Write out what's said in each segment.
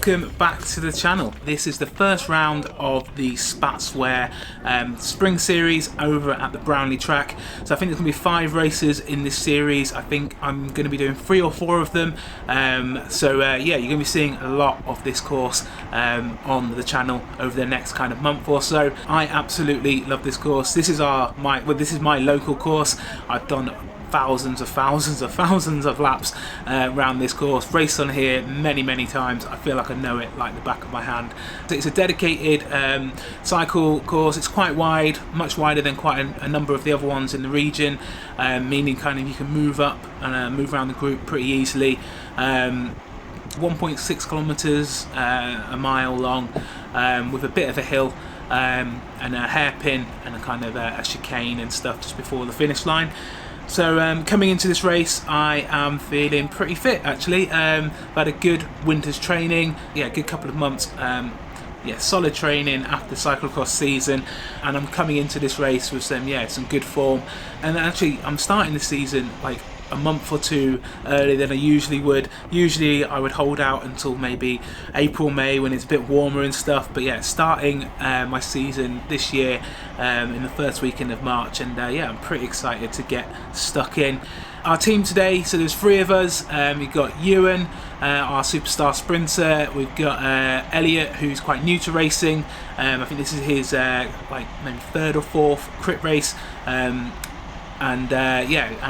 welcome back to the channel. This is the first round of the Spatzwear spring series over at the Brownlee track. So I think there's going to be 5 races in this series. I think I'm going to be doing 3 or 4 of them. Yeah, you're going to be seeing a lot of this course on the channel over the next kind of month or so. I absolutely love this course. This is this is my local course. I've done thousands of laps around this course, raced on here many times. I feel like I know it like the back of my hand. It's a dedicated cycle course. It's quite wide, much wider than quite a number of the other ones in the region, meaning kind of you can move up and move around the group pretty easily. 1.6 kilometers, a mile long, with a bit of a hill and a hairpin and a kind of a chicane and stuff just before the finish line. So coming into this race, I am feeling pretty fit actually. I've had a good winter's training, a good couple of months, solid training after the cyclocross season, and I'm coming into this race with some good form. And actually, I'm starting the season like a month or 2 earlier than I usually would. Usually I would hold out until maybe April, May when it's a bit warmer and stuff, but starting my season this year in the first weekend of March, and I'm pretty excited to get stuck in. Our team today, so there's 3 of us. We've got Ewan, our superstar sprinter. We've got Elliot, who's quite new to racing. I think this is his maybe 3rd or 4th crit race, and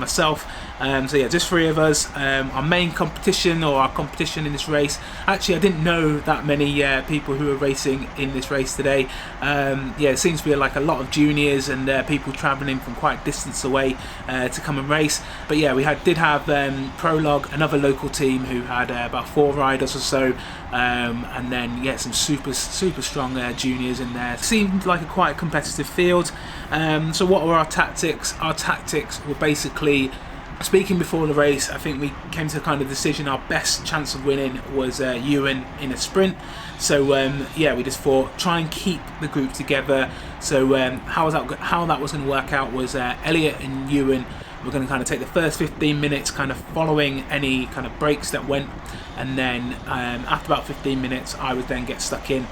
myself. Just 3 of us. Our main competition, or our competition in this race, actually I didn't know that many people who are racing in this race today. It seems to be like a lot of juniors and people travelling from quite a distance away to come and race. But we did have Prologue, another local team who had about 4 riders or so, and then some super strong juniors in there. Seemed like quite a competitive field. So what were our tactics? Our tactics were basically, speaking before the race, I think we came to the kind of decision our best chance of winning was Ewan in a sprint. So we just thought try and keep the group together. So how that was going to work out was Elliot and Ewan were going to kind of take the first 15 minutes kind of following any kind of breaks that went, and then after about 15 minutes I would then get stuck in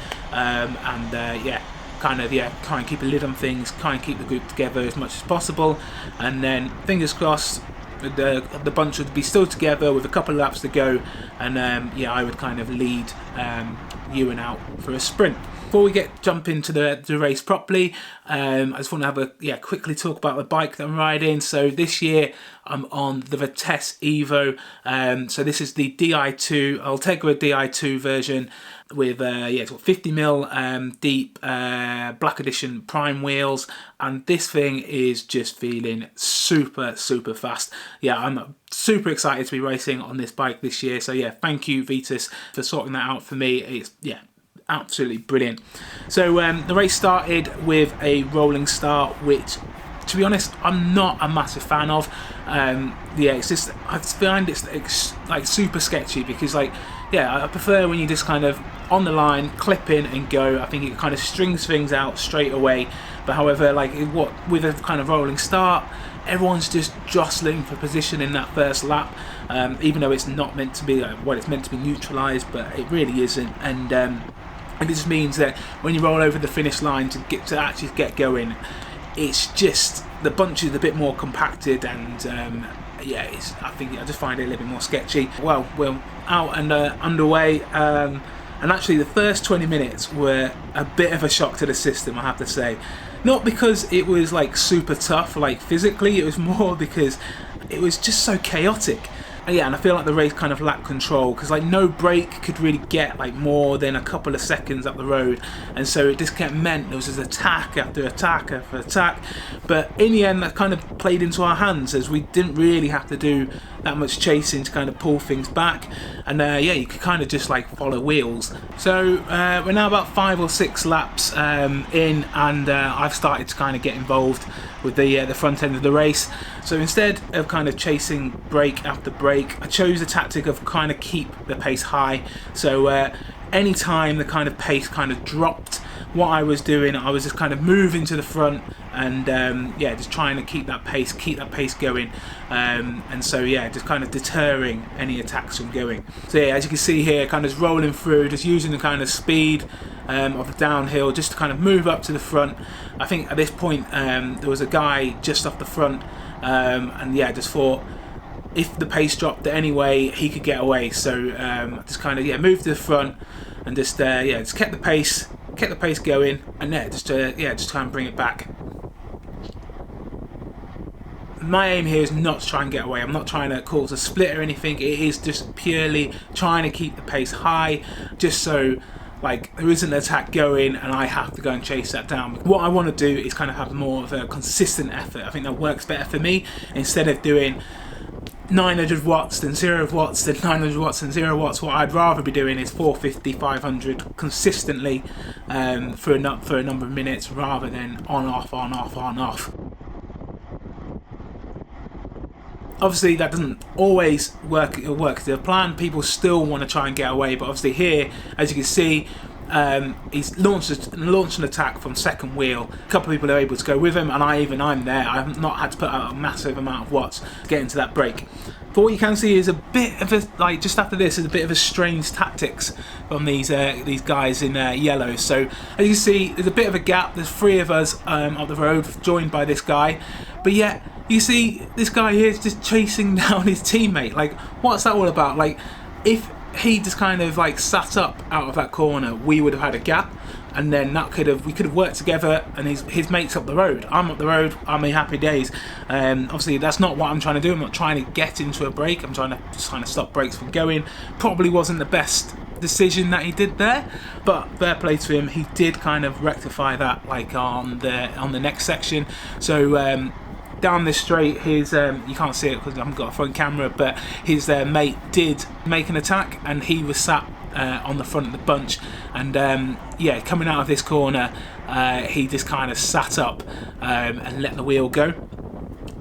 try and keep a lid on things, try and keep the group together as much as possible, and then fingers crossed the bunch would be still together with a couple of laps to go, and I would kind of lead Ewan out for a sprint. Before we jump into the race properly, I just want to have quickly talk about the bike that I'm riding. So this year I'm on the Vitesse Evo. So this is the Di2 Ultegra Di2 version with it's got 50mm deep Black Edition prime wheels, and this thing is just feeling super fast. I'm super excited to be racing on this bike this year. So thank you Vitus for sorting that out for me. It's absolutely brilliant. So the race started with a rolling start, which, to be honest, I'm not a massive fan of. It's just, I find it's like super sketchy, because I prefer when you just kind of on the line, clip in and go. I think it kind of strings things out straight away. But however, with a kind of rolling start, everyone's just jostling for position in that first lap, even though it's not meant to be it's meant to be neutralised, but it really isn't. And it just means that when you roll over the finish line to actually get going, it's just, the bunch is a bit more compacted, and I just find it a little bit more sketchy. Well, we're out and underway, and actually the first 20 minutes were a bit of a shock to the system, I have to say. Not because it was super tough physically, it was more because it was just so chaotic. And I feel like the race kind of lacked control, because no break could really get more than a couple of seconds up the road, and so it just meant there was just attack after attack after attack. But in the end, that kind of played into our hands, as we didn't really have to do that much chasing to kind of pull things back, and you could kind of just follow wheels. So we're now about 5 or 6 laps in, and I've started to kind of get involved with the front end of the race. So instead of kind of chasing break after break, I chose the tactic of kind of keep the pace high. So any time the kind of pace kind of dropped what I was doing, I was just kind of moving to the front and yeah, just trying to keep that pace going, and so yeah, just kind of deterring any attacks from going. So yeah, as you can see here, kind of just rolling through, just using the kind of speed of the downhill just to kind of move up to the front. I think at this point there was a guy just off the front, and yeah, just thought if the pace dropped anyway, he could get away. So just kind of yeah, moved to the front and just yeah, just kept the pace going, and yeah, just try and bring it back. My aim here is not to try and get away. I'm not trying to cause a split or anything. It is just purely trying to keep the pace high, just so like there isn't an attack going and I have to go and chase that down. What I want to do is kind of have more of a consistent effort. I think that works better for me, instead of doing 900 watts then 0 watts then 900 watts and 0 watts. What I'd rather be doing is 450, 500 consistently for a number of minutes, rather than on off. Obviously that doesn't always work to the plan. People still want to try and get away, but obviously here, as you can see, he's launched an attack from second wheel. A couple of people are able to go with him, and I'm there. I have not had to put out a massive amount of watts to get into that break. But what you can see is a bit of a, like just after this, is a bit of a strange tactics from these guys in yellow. So as you can see, there's a bit of a gap. There's 3 of us up the road, joined by this guy, but yet you see this guy here is just chasing down his teammate. Like, what's that all about? Like, if he just kind of like sat up out of that corner, we would have had a gap, and then we could have worked together, and his mate's up the road, I'm up the road, I'm in happy days. Obviously that's not what I'm trying to do. I'm not trying to get into a break, I'm trying to stop breaks from going. Probably wasn't the best decision that he did there, but fair play to him, he did kind of rectify that like on the next section. So down this straight, his you can't see it because I haven't got a front camera, but his mate did make an attack, and he was sat on the front of the bunch, and yeah, coming out of this corner, he just kind of sat up and let the wheel go,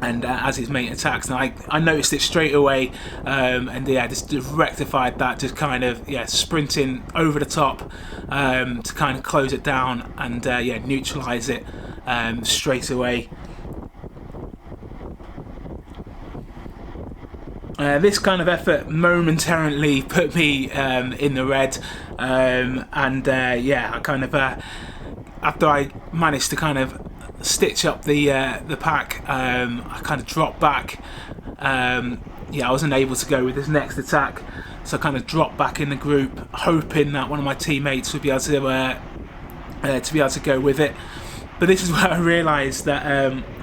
and as his mate attacks, and I noticed it straight away, and yeah, just rectified that, just kind of yeah, sprinting over the top to kind of close it down, and yeah, neutralize it straight away. This kind of effort momentarily put me in the red, and yeah, I kind of after I managed to kind of stitch up the pack, I kind of dropped back. Yeah, I wasn't able to go with this next attack, so I kind of dropped back in the group, hoping that one of my teammates would be able to go with it. But this is where I realised that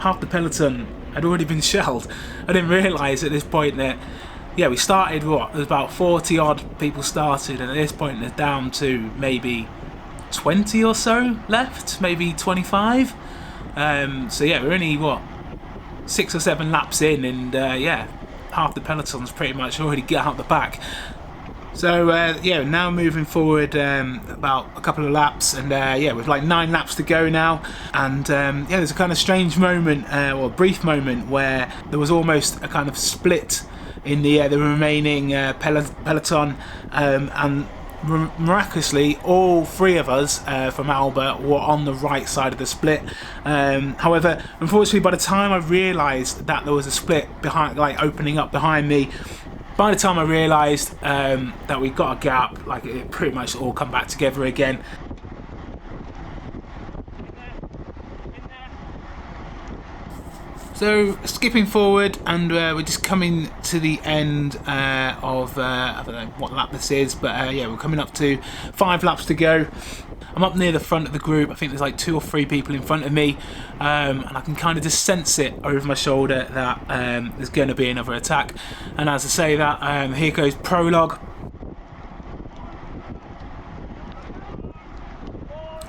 half the peloton had already been shelled. I didn't realise at this point that, yeah, we started, what, there's about 40 odd people started, and at this point they're down to maybe 20 or so left, maybe 25. So yeah, we're only, what, 6 or 7 laps in, and yeah, half the peloton's pretty much already got out the back. So yeah, now moving forward about a couple of laps, and yeah, with like 9 laps to go now, and yeah, there's a kind of strange moment, or a brief moment, where there was almost a kind of split in the remaining peloton, and miraculously all 3 of us from Alba were on the right side of the split. However, unfortunately, by the time I realised that there was a split behind, like opening up behind me, by the time I realised that we got a gap, like it pretty much all come back together again. So skipping forward, and we're just coming to the end of I don't know what lap this is, but yeah, we're coming up to 5 laps to go. I'm up near the front of the group. I think there's like 2 or 3 people in front of me, and I can kind of just sense it over my shoulder that there's going to be another attack. And as I say that, here goes prologue.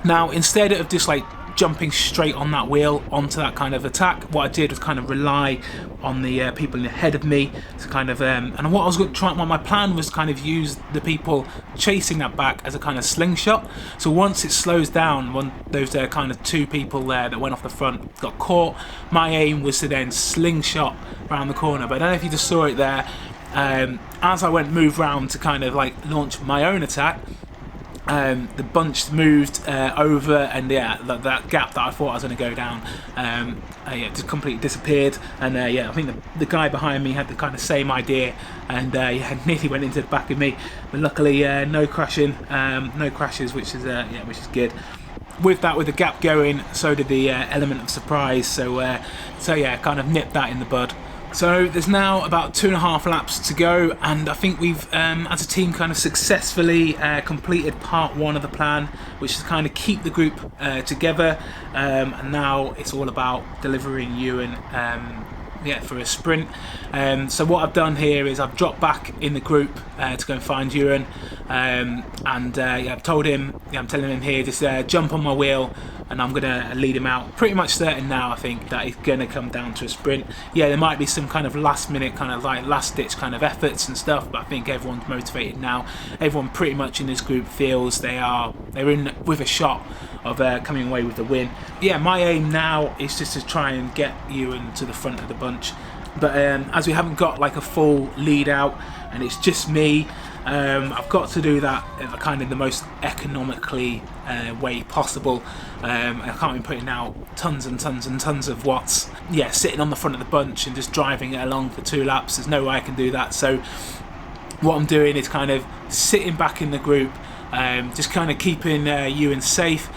Now, instead of just like jumping straight on that wheel onto that kind of attack, what I did was kind of rely on the people ahead of me to kind of and what I was going to try, what my plan was, kind of use the people chasing that back as a kind of slingshot. So once it slows down, when those kind of 2 people there that went off the front got caught, my aim was to then slingshot around the corner. But I don't know if you just saw it there, as I move round to kind of like launch my own attack, the bunch moved over, and yeah, that gap that I thought I was going to go down, yeah, just completely disappeared. And yeah, I think the guy behind me had the kind of same idea, and yeah, nearly went into the back of me, but luckily no crashing, no crashes, which is yeah, which is good. With the gap going, so did the element of surprise. So yeah, kind of nipped that in the bud. So there's now about 2.5 laps to go, and I think we've, as a team, kind of successfully completed part 1 of the plan, which is kind of keep the group together, and now it's all about delivering Ewan yeah, for a sprint. So what I've done here is I've dropped back in the group to go and find Ewan, and yeah, I've told him, yeah, I'm telling him here, just jump on my wheel and I'm gonna lead him out. Pretty much certain now, I think, that it's gonna come down to a sprint. Yeah, there might be some kind of last minute, kind of like last ditch kind of efforts and stuff, but I think everyone's motivated now. Everyone pretty much in this group feels they're in with a shot of coming away with the win. Yeah, my aim now is just to try and get Ewan to the front of the bunch. But as we haven't got like a full lead out and it's just me, I've got to do that in kind of the most economically way possible. I can't be putting out tons and tons and tons of watts. Yeah, sitting on the front of the bunch and just driving it along for 2 laps. There's no way I can do that. So what I'm doing is kind of sitting back in the group, just kind of keeping Ewan safe,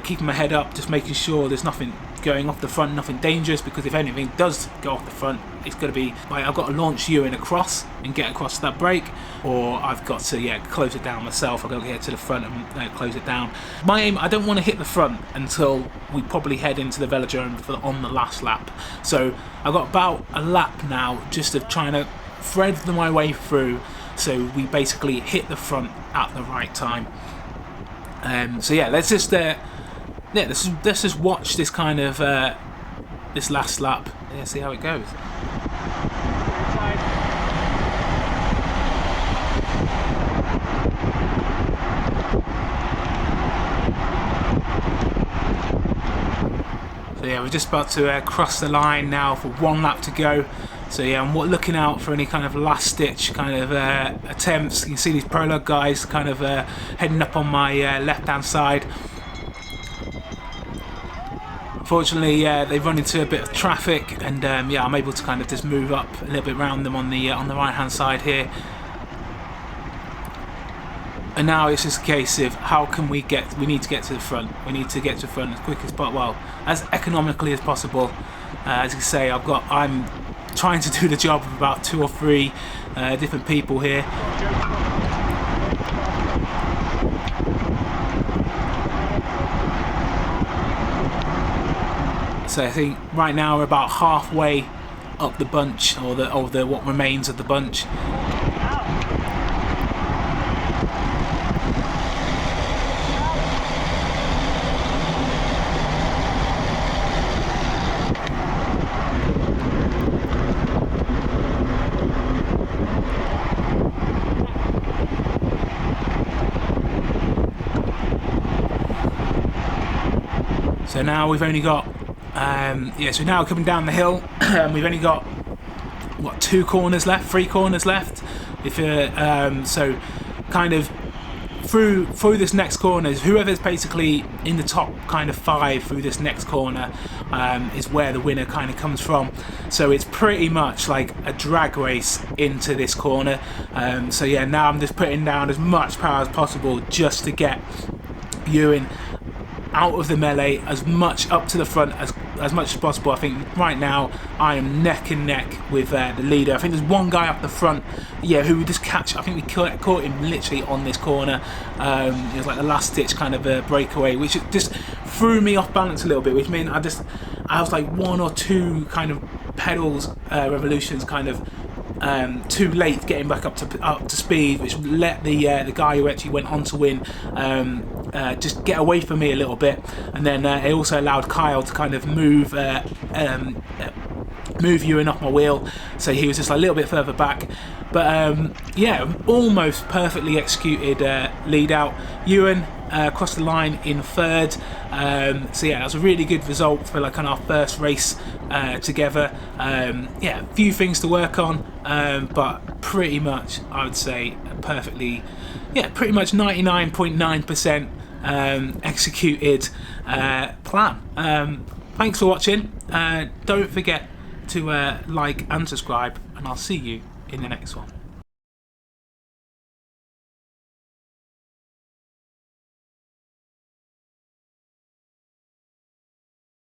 keeping my head up, just making sure there's nothing going off the front, nothing dangerous, because if anything does go off the front, it's going to be like I've got to launch Ewan across and get across that break, or I've got to close it down myself. I've got to get to the front and close it down. My aim, I don't want to hit the front until we probably head into the velodrome on the last lap. So I've got about a lap now just of trying to thread my way through, so we basically hit the front at the right time. So yeah, let's just let's just watch this kind of this last lap. Yeah, see how it goes. So yeah, we're just about to cross the line now for 1 lap to go. So yeah, I'm looking out for any kind of last ditch kind of attempts. You can see these prologue guys kind of heading up on my left hand side. Fortunately, they've run into a bit of traffic, and yeah, I'm able to kind of just move up a little bit around them on the right hand side here. And now it's just a case of how can we need to get to the front. We need to get to the front as quick as possible, well, as economically as possible. As you can say, I'm trying to do the job of about 2 or 3 different people here. So I think right now we're about halfway up the bunch, or the what remains of the bunch. So now we've only got, so now coming down the hill, we've only got, what, 3 corners left? If so kind of through this next corner, whoever's basically in the top kind of 5 through this next corner is where the winner kind of comes from. So it's pretty much like a drag race into this corner. So yeah, now I'm just putting down as much power as possible just to get Ewan out of the melee, as much up to the front as much as possible. I think right now I am neck and neck with the leader. I think there's one guy up the front, yeah, who we just catch. I think we caught him literally on this corner. It was like the last ditch kind of a breakaway, which just threw me off balance a little bit, which meant I was like 1 or 2 kind of pedals revolutions kind of too late getting back up to speed, which let the guy who actually went on to win just get away from me a little bit, and then it also allowed Kyle to kind of move Ewan off my wheel, so he was just a little bit further back. But yeah, almost perfectly executed lead out. Ewan across the line in 3rd. So yeah, that was a really good result for like kind of our first race together. Yeah, a few things to work on, but pretty much, I would say, perfectly, yeah, pretty much 99.9% executed plan. Thanks for watching. Don't forget to like and subscribe, and I'll see you in the next one.